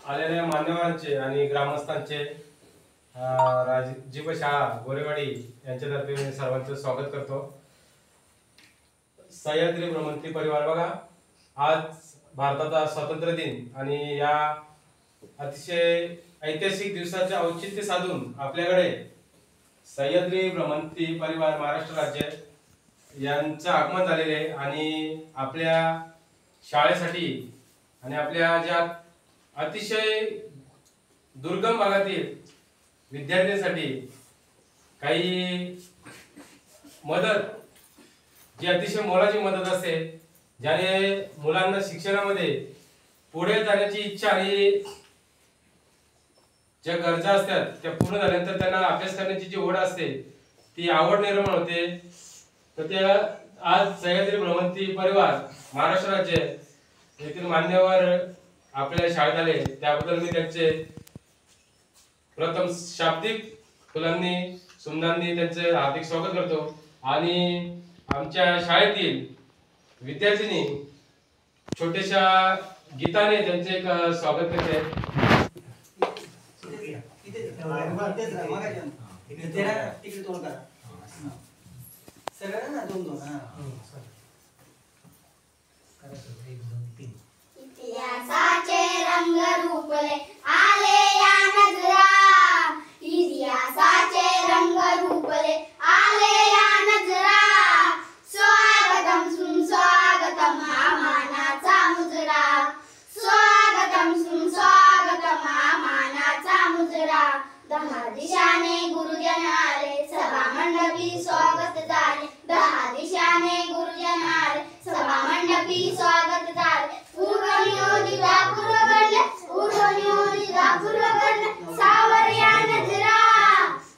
आलेल्या मान्यवरांचे आणि ग्रामस्थांचे राजीव शाळा गोरेवाडी यांच्यातर्फे मी सर्वांचं स्वागत करतो। सह्याद्री भ्रमंती परिवार बघा, आज भारताचा स्वातंत्र्य दिन आणि या अतिशय ऐतिहासिक दिवसाचे औचित्य साधून आपल्याकडे सह्याद्री भ्रमंती परिवार महाराष्ट्र राज्य यांचं आगमन झालेले आहे आणि आपल्या शाळेसाठी आणि आपल्या ज्या अतिशय दुर्गम भागातील विद्यार्थ्यांसाठी काही मदत, जी अतिशय मोलाची मदत असते, ज्याने मुलांना शिक्षणामध्ये पुढे जाण्याची इच्छा आणि ज्या गरजा असतात त्या पूर्ण झाल्यानंतर त्यांना अभ्यास करण्याची जी ओढ असते ती आवड निर्माण होते। तर त्या आज सह्याद्री भ्रमंती परिवार महाराष्ट्र राज्य येथील मान्यवर आपल्या शाळेत आले, त्याबद्दल मी त्यांचे प्रथम शाब्दिक फुलांनी सुमनांनी त्यांचे हार्दिक स्वागत करतो आणि आमच्या शाळेतील विद्यार्थिनी छोट्याशा गीताने त्यांचे एक स्वागत करते। इतिहासाचे रंग रूपले आले या नजरा, इतिहासाचे रंग रूपले आले या नजरा, स्वागतम सुस्वागतम हा मानाचा मुजरा, स्वागतम सुस्वागतम हा मानाचा मुजरा, दहा दिशाने गुरुजन आले सभा मंडपी स्वागत झाले, दहा दिशाने गुरुजन आले सभा मंडपी स्वागत झाले, पूर्व नियोजिता पूर्व गणले, पूर्व नियोजिता पूर्व गणले, सावर्या नजरा,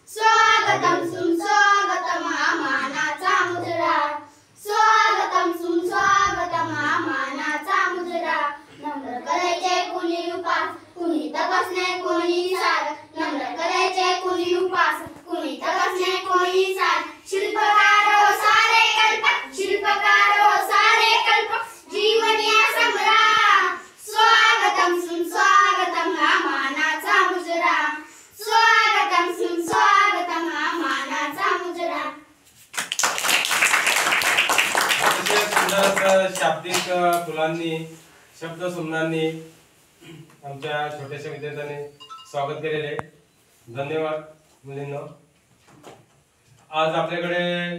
स्वागतम सुस्वागतम हा मानाचा मुजरा, स्वागतम सुस्वागतम हा मानाचा मुजरा, नम्र करायचे कुणी उपास कुणी तपासणे कुणी सार, नम्र करायचे कुणी उपास कुणी तपासणे कुणी सार, शिल्पकारो सारे कल्प शिल्पकारो सारे कल्प जीवन या समरा, स्वागतम सुस्वागतम हा मानाचा मुजरा, स्वागतम सुस्वागतम हा मानाचा मुजरा। अतिशय सुंदर शाब्दिक फुलांनी शब्द सुमनांनी आमच्या छोट्याशा विद्यार्थ्यांनी स्वागत केलेले, धन्यवाद मुलींनो। आज आपल्याकडे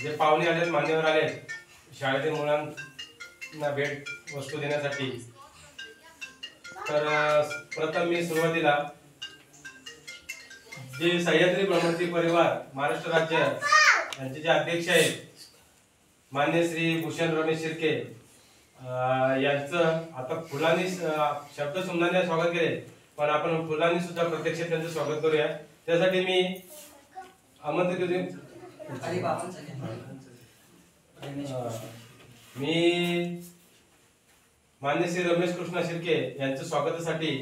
जे पाहुणे आलेत, मान्यवर आलेत शाळेतील मुलांना भेट वस्तू देण्यासाठी, तर प्रथम मी सुरुवातीला जे सह्याद्री भ्रमंती परिवार महाराष्ट्र राज्य यांचे जे अध्यक्ष आहेत मान्य श्री भूषण रमेश शिर्के यांचं आता फुलांनी शब्द सुमनाने स्वागत केले, पण आपण फुलांनी सुद्धा प्रत्यक्ष त्यांचं स्वागत करूया। त्यासाठी मी आमंत्रित मी मान्य श्री रमेश कृष्ण शिर्के यांच्या स्वागतासाठी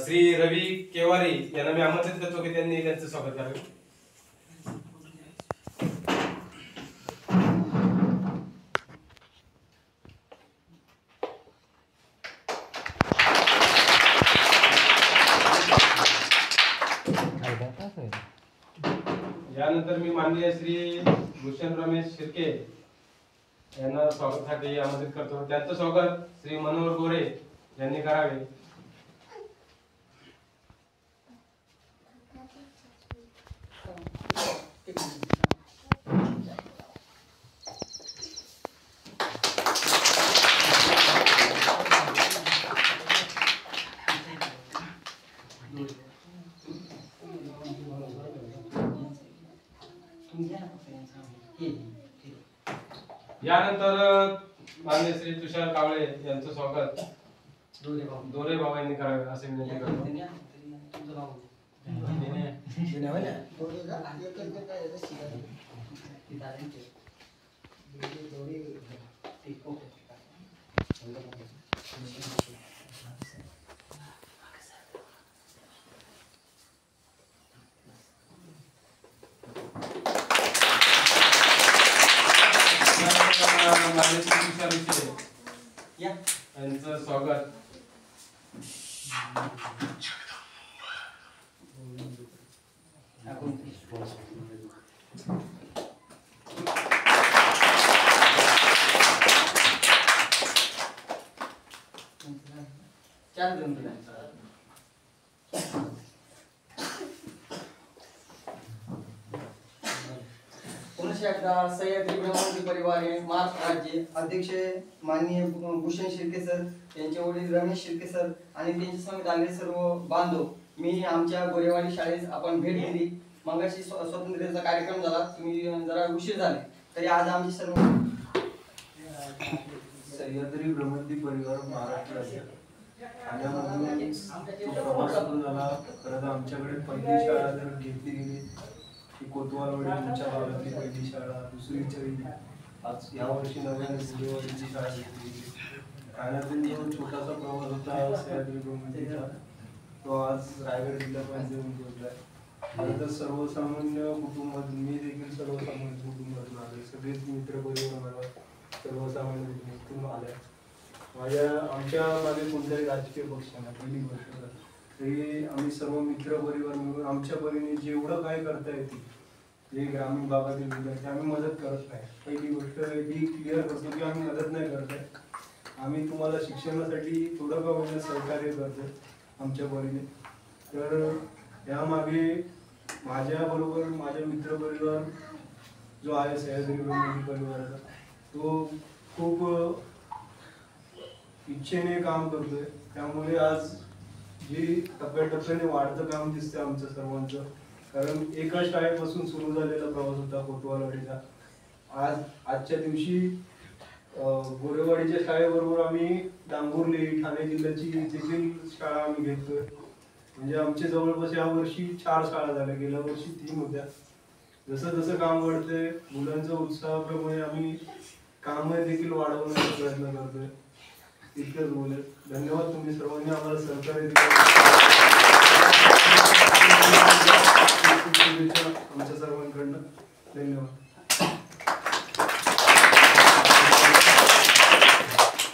श्री रवी केवारी यांना मी आमंत्रित करतो की त्यांनी त्यांचं स्वागत करावे। यानंतर मी माननीय श्री भूषण रमेश शिर्के यांना स्वागतासाठी आमंत्रित करतो, त्यांचं स्वागत श्री मनोहर गोरे यांनी करावे। यानंतर माननीय श्री तुषार कावळे यांचं स्वागत दोरे बाबा यांनी करावे असे विनंती करतो। यांचं स्वागत सह्याद्री ब्रह्मंदी परिवार हे महाराष्ट्र राज्य अध्यक्ष माननीय भूषण शिर्के सर, त्यांचे वडील रमेश शिर्के सर आणि त्यांच्या समेत आलेले सर्व बांधव. मी आमच्या गोरेवाडी शाळेत आपण भेट दिली. मगाशी स्वातंत्र्याचा कार्यक्रम झाला, तुम्ही जरा उशीर झाले, तरी आज आमचे सर्व सह्याद्री ब्रह्मंदी परिवार महाराष्ट्र राज्य ठाण्यामधून प्रवासातून झाला. खरं तर आमच्याकडे पहिली शाळा जर घेतली गेली ती कोतवालवाडी तुमच्या भागातली पहिली शाळा, दुसरीच्या आज यावर्षी नव्याने गुरेवाडीची शाळा घेतली गेली. ठाण्यातून जो छोटासा प्रवास होता सह्याद्री ब्रह्मंदीचा, तो आज रायगड जिल्ह्यापर्यंत येऊन पोहोचलाय. खरं तर सर्वसामान्य कुटुंबातून, मी देखील सर्वसामान्य कुटुंबातून आले, सगळेच मित्र परिवार मला सर्वसामान्य कुटुंबातून आल्या. आमच्या मागे कोणत्याही राजकीय पक्ष नाही. पहिली गोष्ट तरी आम्ही सर्व मित्र परिवार मिळून आमच्या परीने जेवढं काय करता येते, जे ग्रामीण भागातील विद्यार्थी, आम्ही मदत करत नाही. पहिली गोष्ट ही क्लिअर करतो की आम्ही मदत नाही करत आहे. आम्ही तुम्हाला शिक्षणासाठी थोडं का होईना सहकार्य करतो आमच्या परीने. तर यामागे माझ्याबरोबर माझ्या मित्र परिवार जो आहे सह्याद्री ब्रह्मंदी परिवाराचा, तो खूप इच्छेने काम करतोय. त्यामुळे आज जी टप्प्याटप्प्याने वाढतं काम दिसतं आमचं सर्वांचं. कारण एका शाळेपासून सुरू झालेला प्रवास होता कोतवालवाडीचा. आजच्या दिवशी गोरेवाडीच्या शाळेबरोबर आम्ही डांगुर्ली ठाणे जिल्ह्याची देखील शाळा आम्ही घेतोय. म्हणजे आमचे जवळपास या वर्षी 4 शाळा झाल्या, गेल्या वर्षी 3 होत्या. जसं जसं काम वाढतंय, मुलांच्या उत्साहाप्रमाणे आम्ही काम देखील वाढवण्याचा प्रयत्न करतोय. इतकंच बोलेल. धन्यवाद तुम्ही सर्वांनी आम्हाला सहकार्य दिलं. आमच्या सर्वांकडनं धन्यवाद.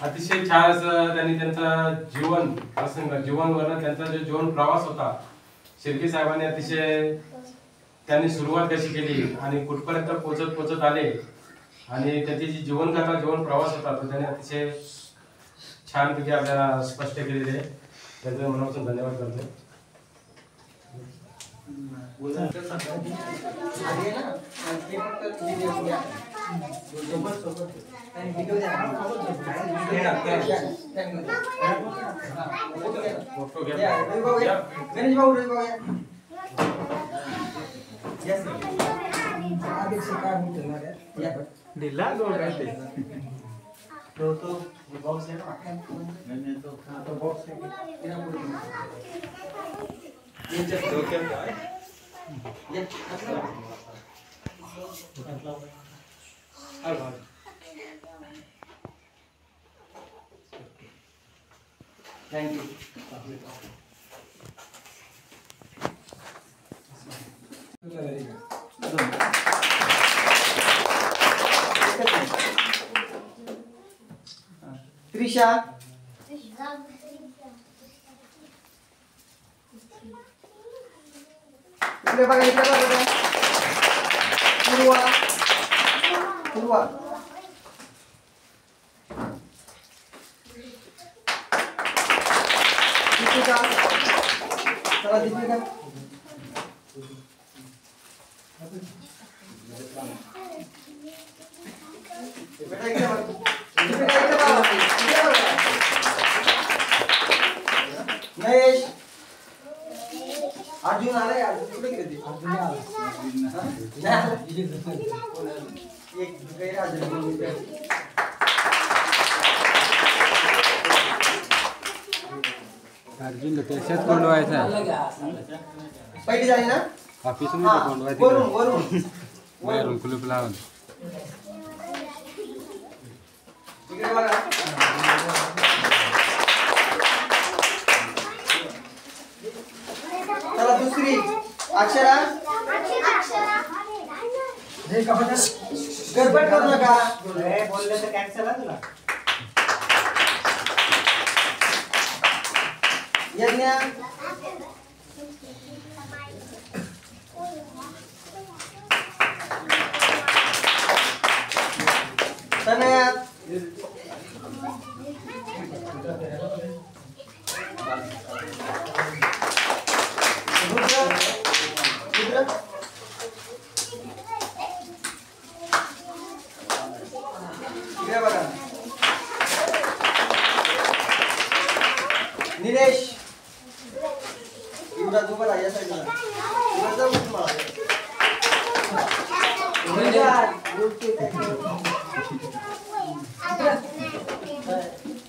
अतिशय छान असं त्यांनी त्यांचा जीवनवर्ण त्यांचा जो जीवन प्रवास होता, शिर्के साहेबांनी अतिशय त्यांनी सुरुवात कशी केली आणि कुठपर्यंत पोचत आले, आणि त्याची जी जीवनकथा जीवन प्रवास होता तो त्यांनी अतिशय छानपैकी आपल्याला स्पष्ट केलेले आहे. त्याचं मनापासून धन्यवाद करतो. बॉक्स है ना, मैंने तो बॉक्स है ये जस्ट दो क्या है ये थैंक यू. त्रिशा इकडे बघा, इकडे बघा. पूर्वा दीपिका, चला दीपिका. बेटा इकडे बघा. महेश, अर्जुन आलाय. अर्जुन कुठे गेले? अर्जुन एक अर्जुन त्याच्यात कोंडवायचा पहिली झाली ना, ऑफिस मध्ये कोंडवायचं, वरून कुलूप लावून. इकडे बघा. चला दुसरी अक्षरा. गडबड करू नका, बोलले तर कॅन्सल आहे तुला. यज्ञ तनया रुद्र रुद्र इकडे बघा निलेश युवराज उभा राहा या साईडला युवराज जाऊ तुम्हाला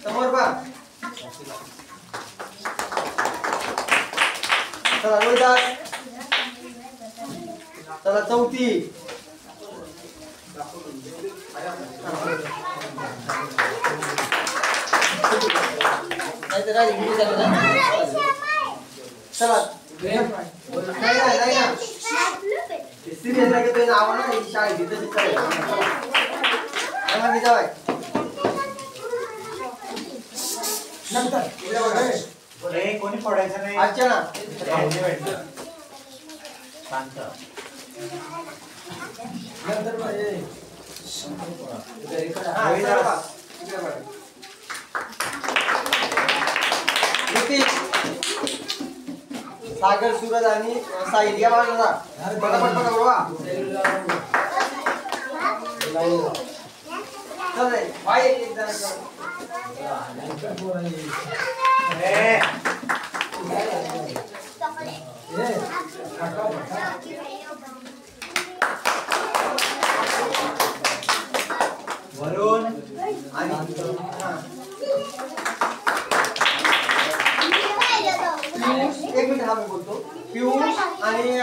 समोर बा चला रोहिदास चला चौथी नाहीतर राहिली मी झालं ना चला नाही ना सिरियस नाही घेतोय नाव ना शाळेत तशी चालेल आम्हाला जावाय नंतर इकडे बघा कोणी पडायचं नाही अर्चना शांत नंतर बघा इकडे बघा नितीश सागर सूरज आणि साहिल या बाजूला पटापट पटा बोलवा चल रे भाई एक जण वरुण आणि एक मिनिट हा मी बोलतो पियुष आणि